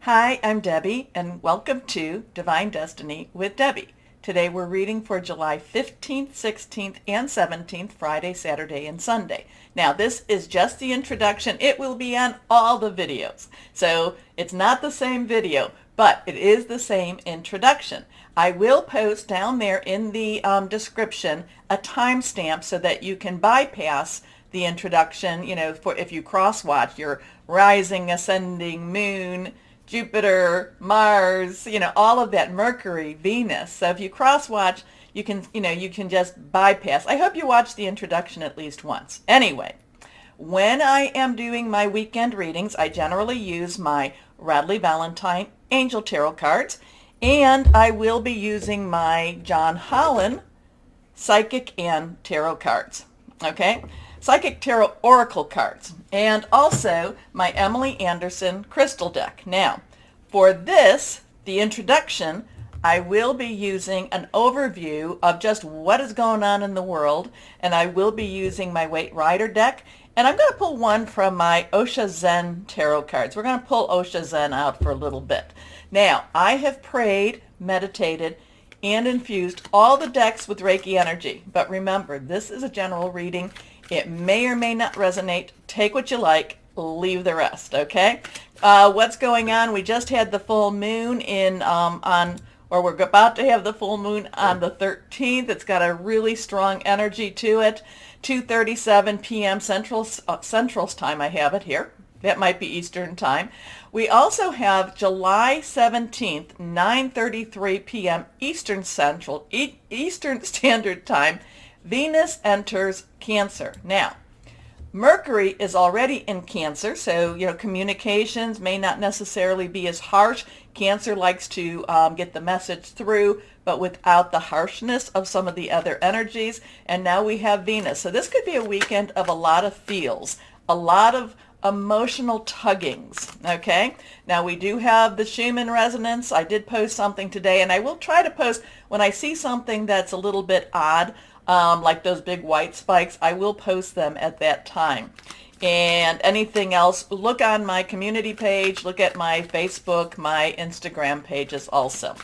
Hi, I'm Debbie, and welcome to Divine Destiny with Debbie. Today we're reading for July 15th, 16th, and 17th, Friday, Saturday, and Sunday. Now, this is just the introduction. It will be on all the videos. So it's not the same video, but it is the same introduction. I will post down there in the description a timestamp so that you can bypass the introduction, for if you cross-watch your rising, ascending, moon, Jupiter, Mars, all of that, Mercury, Venus. So if you cross-watch, you can just bypass. I hope you watch the introduction at least once. Anyway, when I am doing my weekend readings, I generally use my Radley Valentine Angel Tarot cards, and I will be using my John Holland Psychic and Tarot cards. Okay? Psychic Tarot Oracle cards, and also my Emily Anderson Crystal deck. Now, for this, the introduction, I will be using an overview of just what is going on in the world, and I will be using my Waite Rider deck, and I'm going to pull one from my Osha Zen Tarot cards. We're going to pull Osha Zen out for a little bit. Now, I have prayed, meditated, and infused all the decks with Reiki energy, but remember, this is a general reading. It may or may not resonate. Take what you like, leave the rest, okay? What's going on? We just had the full moon we're about to have the full moon on the 13th. It's got a really strong energy to it. 2:37 p.m. Central's time, I have it here. That might be Eastern time. We also have July 17th, 9:33 p.m. Eastern Standard Time. Venus enters Cancer. Now, Mercury is already in Cancer, so communications may not necessarily be as harsh. Cancer likes to get the message through, but without the harshness of some of the other energies. And now we have Venus. So this could be a weekend of a lot of feels, a lot of emotional tuggings, okay? Now we do have the Schumann resonance. I did post something today, and I will try to post when I see something that's a little bit odd, like those big white spikes. I will post them at that time. And anything else, look on my community page, look at my Facebook, my Instagram pages also.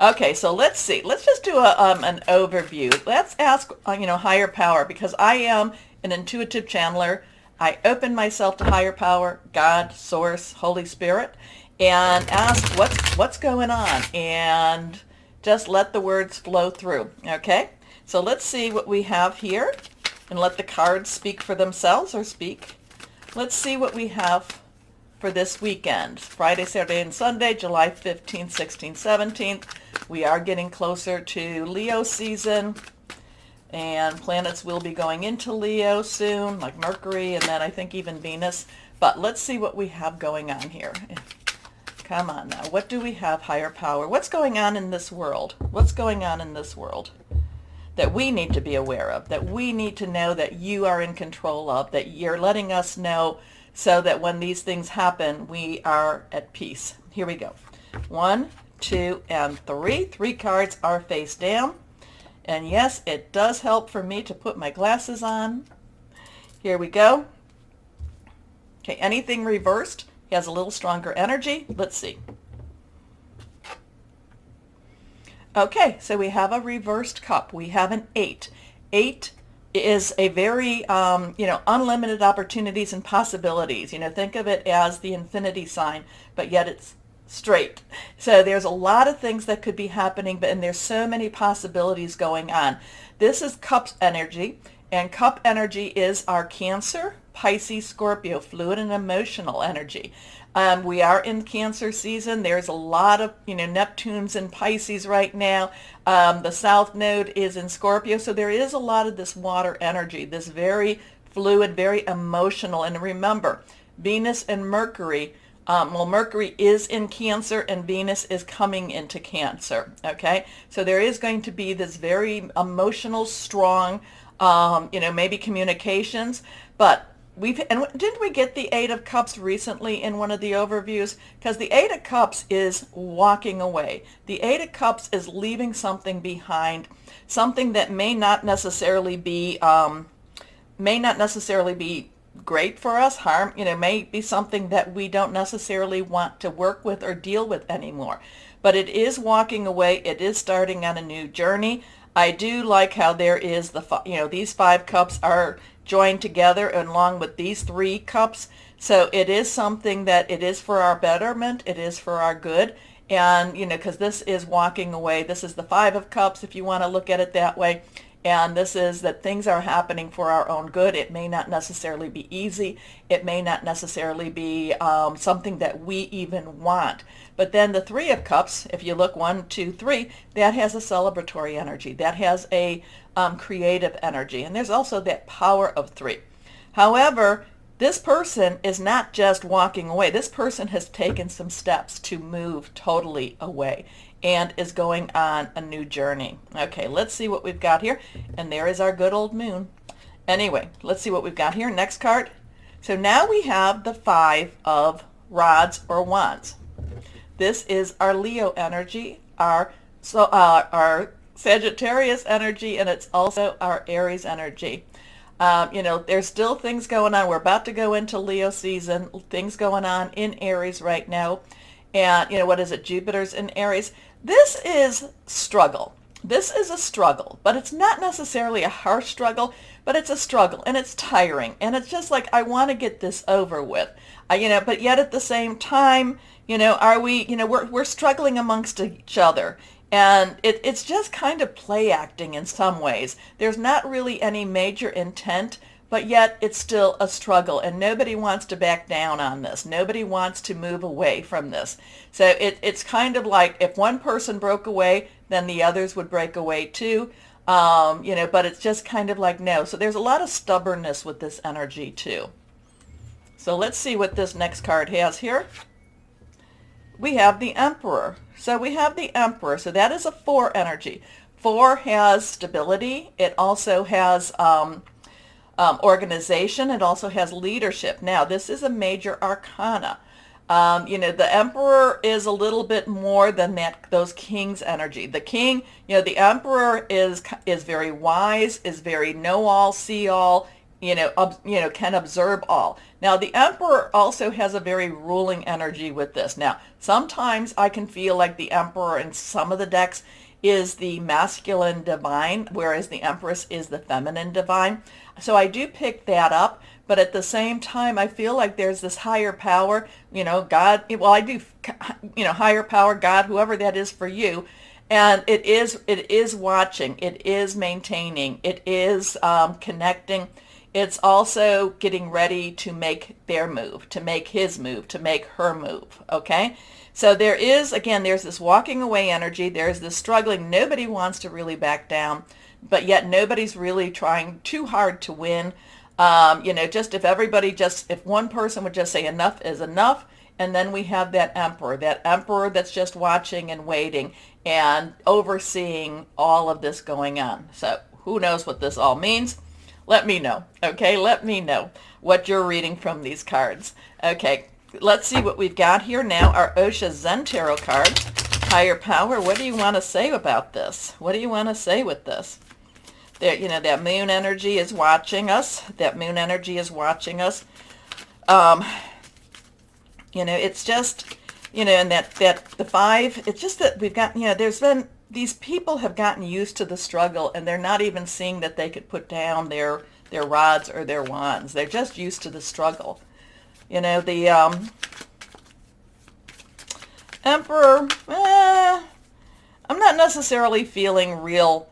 Okay, so let's see. Let's just do an overview. Let's ask, higher power, because I am an intuitive channeler. I open myself to higher power, God, Source, Holy Spirit, and ask what's going on, and just let the words flow through, okay? So let's see what we have here, and let the cards speak for themselves, or speak. Let's see what we have for this weekend. Friday, Saturday, and Sunday, July 15th, 16th, 17th. We are getting closer to Leo season, and planets will be going into Leo soon, like Mercury, and then I think even Venus. But let's see what we have going on here. Come on now. What do we have, higher power? What's going on in this world? What's going on in this world that we need to be aware of, that we need to know that you are in control of, that you're letting us know so that when these things happen, we are at peace? Here we go. 1, 2, and 3. 3 cards are face down. And yes, it does help for me to put my glasses on. Here we go. Okay, anything reversed has a little stronger energy. Let's see. Okay, so we have a reversed cup. We have an 8. 8 is a very, unlimited opportunities and possibilities. Think of it as the infinity sign, but yet it's straight. So there's a lot of things that could be happening, and there's so many possibilities going on. This is Cups energy, and Cup energy is our Cancer, Pisces, Scorpio, fluid and emotional energy. We are in Cancer season. There's a lot of, Neptune's in Pisces right now. The South Node is in Scorpio. So there is a lot of this water energy, this very fluid, very emotional. And remember, Venus and Mercury, Mercury is in Cancer and Venus is coming into Cancer, okay? So there is going to be this very emotional, strong, maybe communications, but didn't we get the 8 of Cups recently in one of the overviews? Because the 8 of Cups is walking away. The 8 of Cups is leaving something behind, something that may not necessarily be great for us. Harm, may be something that we don't necessarily want to work with or deal with anymore. But it is walking away. It is starting on a new journey. I do like how there is these 5 cups are joined together along with these 3 cups. So it is something that it is for our betterment. It is for our good. And, because this is walking away. This is the 5 of cups, if you want to look at it that way. And this is that things are happening for our own good. It may not necessarily be easy. It may not necessarily be something that we even want. But then the 3 of cups, if you look 1, 2, 3, that has a celebratory energy. That has a creative energy. And there's also that power of 3. However, this person is not just walking away. This person has taken some steps to move totally away and is going on a new journey. Okay, let's see what we've got here. And there is our good old moon. Anyway, let's see what we've got here. Next card. So now we have the 5 of rods or wands. This is our Leo energy, our Sagittarius energy, and it's also our Aries energy. There's still things going on. We're about to go into Leo season, things going on in Aries right now. And, what is it? Jupiter's in Aries. This is struggle. This is a struggle, but it's not necessarily a harsh struggle, but it's a struggle and it's tiring. And it's just like, I want to get this over with, but yet at the same time, we're struggling amongst each other. And it's just kind of play acting in some ways. There's not really any major intent, but yet it's still a struggle, and nobody wants to back down on this. Nobody wants to move away from this. So it's kind of like if one person broke away, then the others would break away too. But it's just kind of like no. So there's a lot of stubbornness with this energy too. So let's see what this next card has here. We have the Emperor. So we have the Emperor. So that is a 4 energy. 4 has stability. It also has organization. It also has leadership. Now, this is a major arcana. The Emperor is a little bit more than those King's energy. The King, the Emperor is very wise, is very know-all, see-all, can observe all. Now, the Emperor also has a very ruling energy with this. Now, sometimes I can feel like the Emperor in some of the decks is the masculine divine, whereas the Empress is the feminine divine. So I do pick that up, but at the same time, I feel like there's this higher power, God, higher power, God, whoever that is for you. And it is watching, it is maintaining, it is connecting. It's also getting ready to make their move, to make his move, to make her move, okay? So there's this walking away energy. There's this struggling. Nobody wants to really back down, but yet nobody's really trying too hard to win. If one person would just say enough is enough, and then we have that emperor that's just watching and waiting and overseeing all of this going on. So who knows what this all means? Let me know, okay? Let me know what you're reading from these cards. Okay, let's see what we've got here now. Our Osha Zen Tarot card, Higher Power. What do you want to say about this? What do you want to say with this? There, that moon energy is watching us. That moon energy is watching us. It's just, and that the 5, it's just that we've got, there's been, these people have gotten used to the struggle, and they're not even seeing that they could put down their rods or their wands. They're just used to the struggle. The Emperor, I'm not necessarily feeling real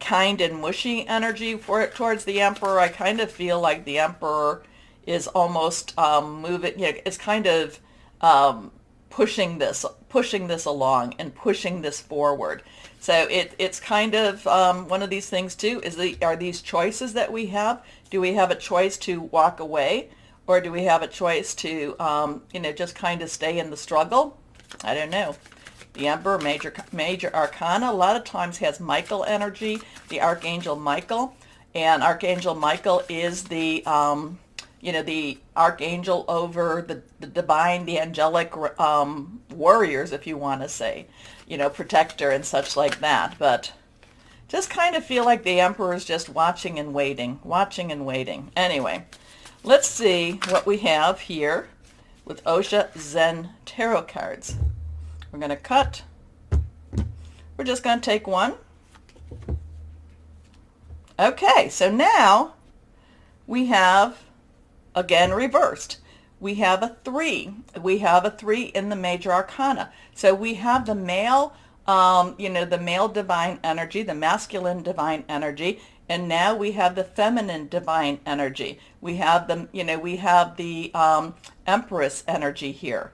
kind and mushy energy towards the Emperor. I kind of feel like the Emperor is almost moving, it's kind of pushing this along and pushing this forward. So it's kind of one of these things too, are these choices that we have? Do we have a choice to walk away, or do we have a choice to just kind of stay in the struggle? I don't know. The Emperor, major arcana, a lot of times has Michael energy, the Archangel Michael, and Archangel Michael is the the archangel over the divine, the angelic warriors, if you want to say, protector and such like that. But just kind of feel like the Emperor is just watching and waiting. Anyway, let's see what we have here with Osha Zen Tarot cards. We're going to cut. We're just going to take one. Okay, so now we have, again reversed, we have a 3. We have a 3 in the major arcana. So we have the male, the male divine energy, the masculine divine energy, and now we have the feminine divine energy. We have the, Empress energy here.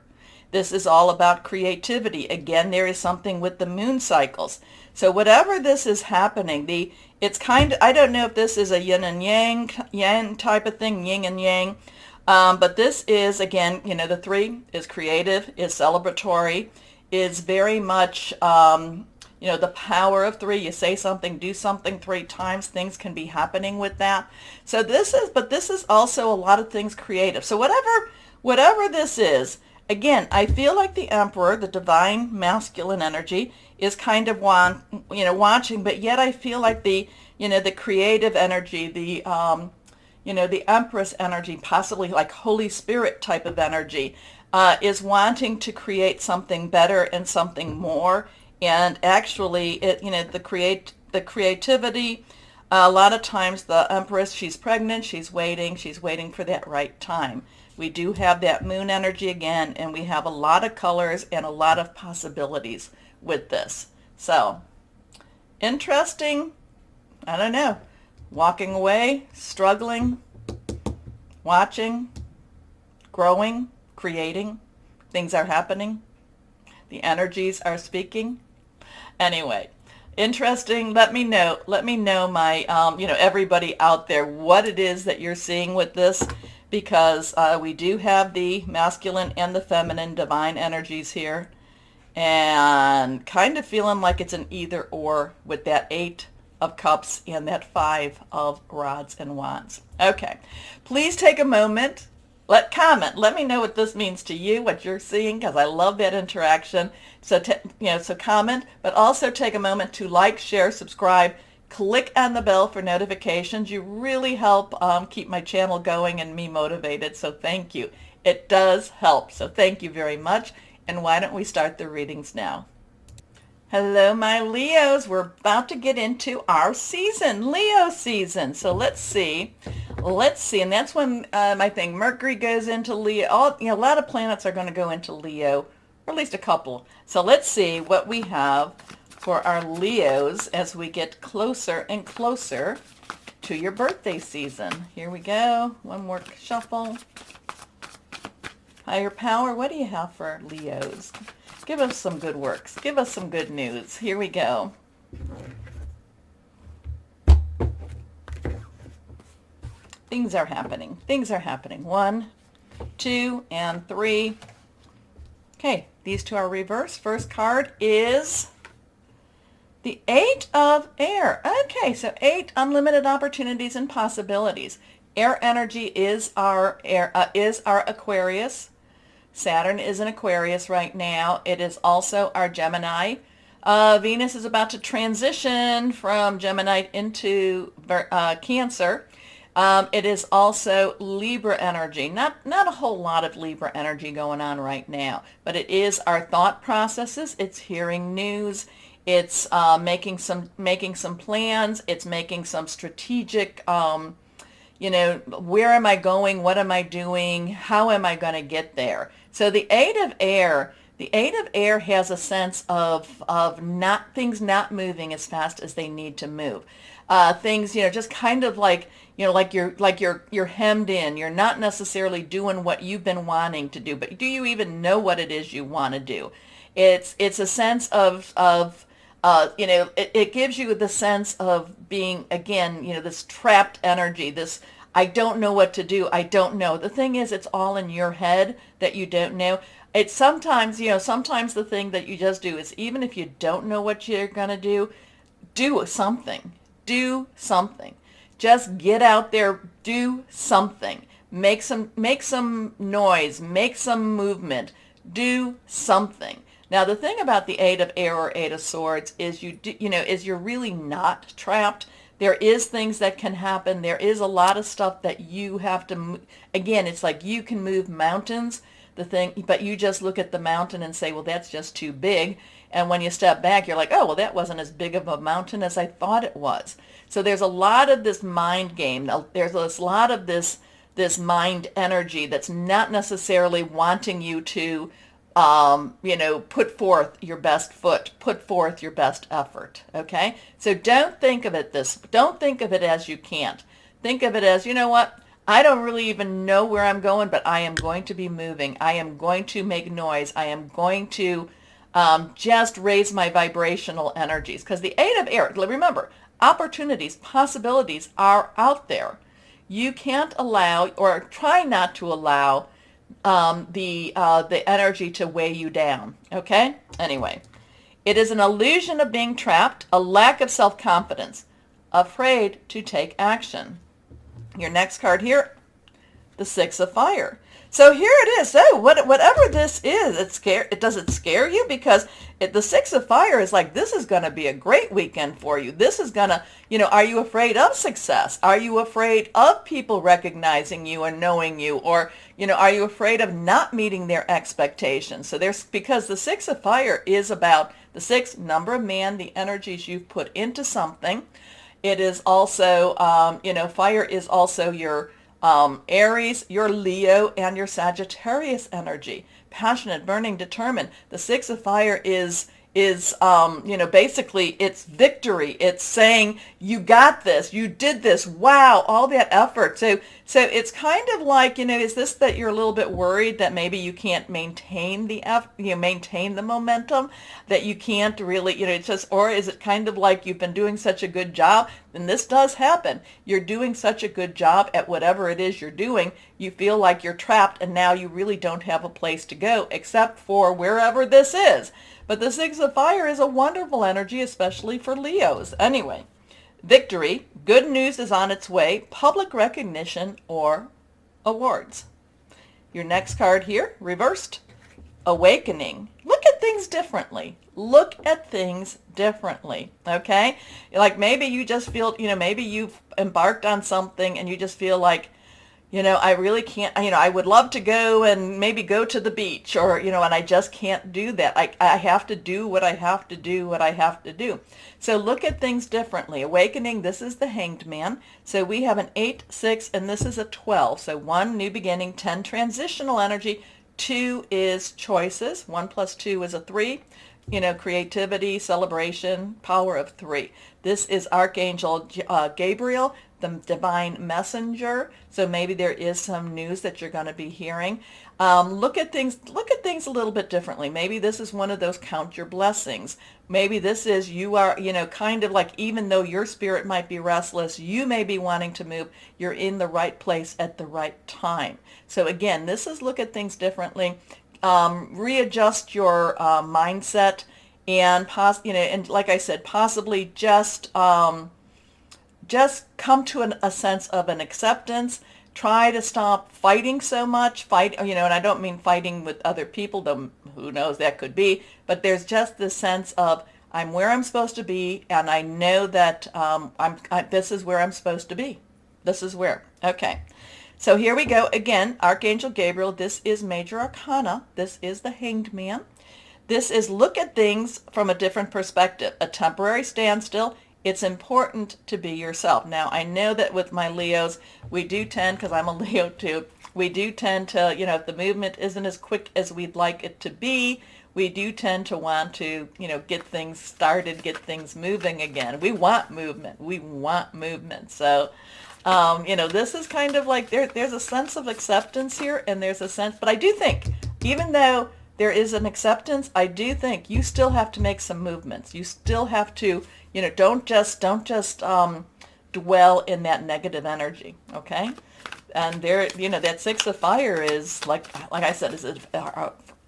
This is all about creativity. Again, there is something with the moon cycles. So whatever this is happening, it's kind of, I don't know if this is a yin and yang type of thing, yin and yang, but this is, again, the 3 is creative, is celebratory, is very much, the power of 3. You say something, do something 3 times, things can be happening with that. So this is also a lot of things creative. So whatever this is, again, I feel like the Emperor, the divine masculine energy, is kind of watching, but yet I feel like the creative energy, the Empress energy, possibly like Holy Spirit type of energy, is wanting to create something better and something more. And actually, the creativity. A lot of times, the Empress, she's pregnant, she's waiting for that right time. We do have that moon energy again, and we have a lot of colors and a lot of possibilities with this. So, interesting, I don't know, walking away, struggling, watching, growing, creating, things are happening, the energies are speaking. Anyway, interesting. Let me know my, everybody out there, what it is that you're seeing with this, because we do have the masculine and the feminine divine energies here, and kind of feeling like it's an either or with that 8 of Cups and that 5 of Rods and Wands. Okay, please take a moment. Comment. Let me know what this means to you, what you're seeing, because I love that interaction. So, so comment, but also take a moment to like, share, subscribe, click on the bell for notifications. You really help keep my channel going and me motivated, so thank you. It does help, so thank you very much. And why don't we start the readings now? Hello, my Leos. We're about to get into our season, Leo season. So let's see. And that's when my thing, Mercury goes into Leo. A lot of planets are going to go into Leo, or at least a couple. So let's see what we have for our Leos as we get closer and closer to your birthday season. Here we go. One more shuffle. Higher power, what do you have for Leos? Give us some good works. Give us some good news. Here we go. Things are happening. Things are happening. 1, 2, and 3. Okay, these two are reversed. First card is the 8 of Air. Okay, so 8 unlimited opportunities and possibilities. Air energy is our Aquarius. Saturn is in Aquarius right now. It is also our Gemini. Venus is about to transition from Gemini into Cancer. It is also Libra energy. Not a whole lot of Libra energy going on right now, but it is our thought processes. It's hearing news. It's making some plans. It's making some strategic, where am I going? What am I doing? How am I going to get there? So the 8 of Air has a sense of things not moving as fast as they need to move. Things, just kind of like, like you're hemmed in. You're not necessarily doing what you've been wanting to do, but do you even know what it is you want to do? It's a sense of it gives you the sense of being, again, this trapped energy, this, I don't know what to do. I don't know. The thing is, it's all in your head that you don't know. It's sometimes, sometimes the thing that you just do is, even if you don't know what you're going to do something. Do something. Just get out there, do something. Make some noise, make some movement. Do something. Now, the thing about the 8 of Air or 8 of Swords is you're really not trapped, There is things that can happen. There is a lot of stuff that you have to, again, it's like you can move mountains, but you just look at the mountain and say, well, that's just too big. And when you step back, you're like, oh, well, that wasn't as big of a mountain as I thought it was. So there's a lot of this mind game. There's a lot of this mind energy that's not necessarily wanting you to put forth your best foot, put forth your best effort, okay? So don't think of it as you can't. Think of it as, you know what? I don't really even know where I'm going, but I am going to be moving. I am going to make noise. I am going to just raise my vibrational energies. Because the Eight of Air, remember, opportunities, possibilities are out there. You can't allow, or try not to allow, the energy to weigh you down, okay? Anyway, it is an illusion of being trapped, a lack of self-confidence, afraid to take action. Your next card here, the Six of Fire. So here it is. So whatever this is, does it scare you? Because the Six of Fire is like, this is going to be a great weekend for you. This is going to, are you afraid of success? Are you afraid of people recognizing you and knowing you? Or, are you afraid of not meeting their expectations? So because the Six of Fire is about the six, number of man, the energies you've put into something. It is also, fire is also your Aries, your Leo, and your Sagittarius energy. Passionate, burning, determined. The Six of Fire is basically it's victory. It's saying, you got this, you did this, wow, all that effort. So it's kind of like, is this that you're a little bit worried that maybe you can't maintain maintain the momentum, that you can't really, it's just, or is it kind of like you've been doing such a good job? And this does happen. You're doing such a good job at whatever it is you're doing, you feel like you're trapped and now you really don't have a place to go except for wherever this is. But the Six of Fire is a wonderful energy, especially for Leos. Anyway, victory, good news is on its way, public recognition or awards. Your next card here, reversed, awakening. Look at things differently. Look at things differently, okay? Like maybe you just feel, maybe you've embarked on something and you just feel like, I really can't, I would love to go and maybe go to the beach or, and I just can't do that. I have to do what I have to do. So look at things differently. Awakening, this is the Hanged Man. So we have an 8, 6, and this is a 12. So 1, new beginning, 10, transitional energy. 2 is choices. 1 plus 2 is a 3. Creativity, celebration, power of 3. This is Archangel Gabriel, the divine messenger. So maybe there is some news that you're going to be hearing. Look at things a little bit differently. Maybe this is one of those count your blessings. Maybe this is you are, kind of like, even though your spirit might be restless, you may be wanting to move. You're in the right place at the right time. So again, this is look at things differently. Readjust your mindset and and like I said, possibly just come to a sense of an acceptance. Try to stop fighting so much. And I don't mean fighting with other people, though who knows, that could be. But there's just this sense of, I'm where I'm supposed to be, and I know that this is where I'm supposed to be. This is where. Okay. So here we go. Again, Archangel Gabriel. This is Major Arcana. This is the Hanged Man. This is look at things from a different perspective. A temporary standstill. It's important to be yourself. Now, I know that with my Leos, we do tend, because I'm a Leo too, we do tend to, if the movement isn't as quick as we'd like it to be, we do tend to want to, get things started, get things moving again. We want movement. So, this is kind of like there's a sense of acceptance here, and there's a sense, but I do think, even though there is an acceptance, I do think you still have to make some movements. You still have to, don't just dwell in that negative energy, okay? And there, that Six of Fire is like I said,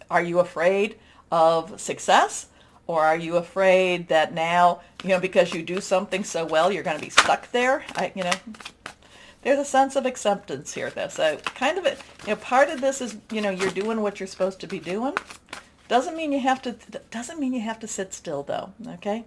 are you afraid of success? Or are you afraid that now, because you do something so well, you're going to be stuck there? There's a sense of acceptance here, though. So kind of part of this is, you're doing what you're supposed to be doing. Doesn't mean you have to sit still, though. Okay.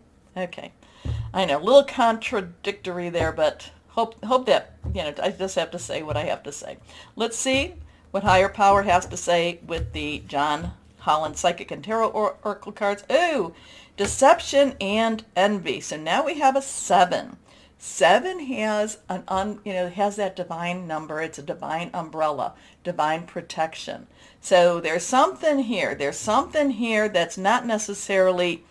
I know, a little contradictory there, but hope that, I just have to say what I have to say. Let's see what higher power has to say with the John Holland Psychic and Tarot Oracle cards. Ooh, deception and envy. So now we have a 7. 7 has has that divine number. It's a divine umbrella, divine protection. So there's something here. There's something here that's not necessarily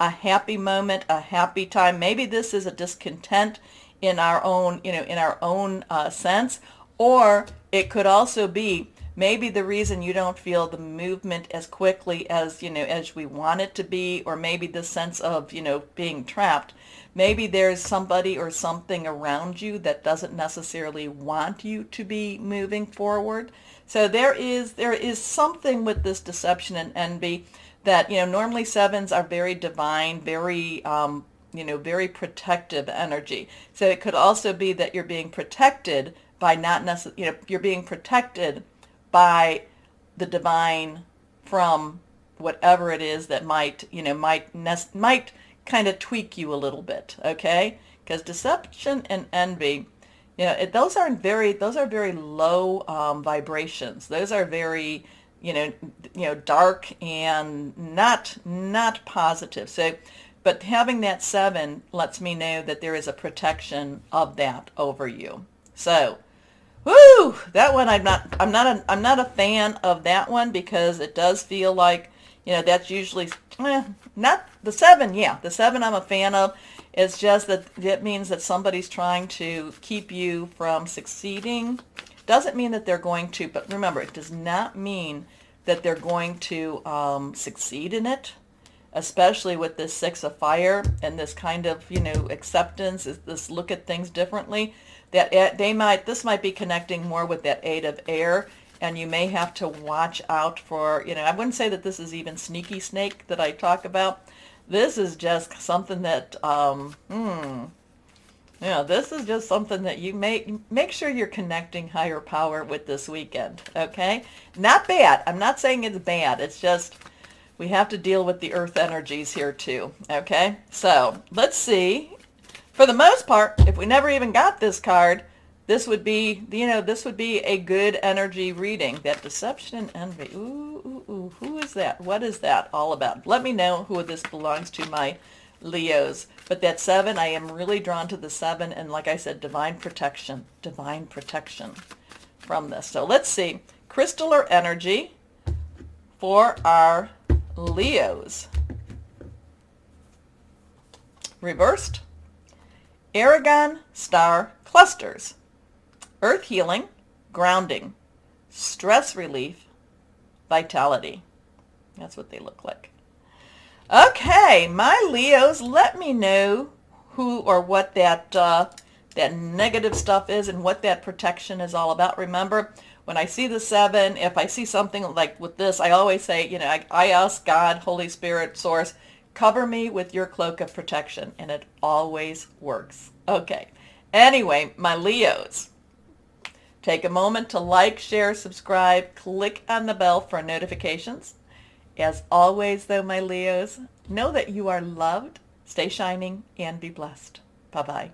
a happy moment, a happy time. Maybe this is a discontent in our own, sense, or it could also be maybe the reason you don't feel the movement as quickly as, as we want it to be, or maybe the sense of, being trapped. Maybe there's somebody or something around you that doesn't necessarily want you to be moving forward. So there is something with this deception and envy that, normally 7s are very divine, very, very protective energy. So it could also be that you're being protected by you're being protected by the divine from whatever it is that might kind of tweak you a little bit, okay? Because deception and envy, those are very low vibrations. Those are very, dark and not positive. So, but having that 7 lets me know that there is a protection of that over you. So, woo! That one I'm not a fan of that one, because it does feel like, that's usually not the 7. Yeah, the 7 I'm a fan of. It's just that it means that somebody's trying to keep you from succeeding. Doesn't mean that they're going to, but remember, it does not mean that they're going to succeed in it, especially with this 6 of fire and this kind of, acceptance, this look at things differently. That this might be connecting more with that 8 of air, and you may have to watch out for, I wouldn't say that this is even sneaky snake that I talk about. This is just something that, this is just something that you make sure you're connecting higher power with this weekend, okay? Not bad. I'm not saying it's bad. It's just we have to deal with the earth energies here too, okay? So let's see. For the most part, if we never even got this card, this would be, a good energy reading. That deception and envy. Ooh, who is that? What is that all about? Let me know who this belongs to, my Leos. But that 7, I am really drawn to the 7, and like I said, divine protection from this. So let's see. Crystal or energy for our Leos. Reversed. Aragon star clusters. Earth healing, grounding, stress relief, vitality. That's what they look like. Okay, my Leos, let me know who or what that negative stuff is and what that protection is all about. Remember, when I see the 7, if I see something like with this, I always say, I ask God, Holy Spirit, Source, cover me with your cloak of protection, and it always works. Okay. Anyway, my Leos, take a moment to like, share, subscribe, click on the bell for notifications. As always, though, my Leos, know that you are loved, stay shining, and be blessed. Bye-bye.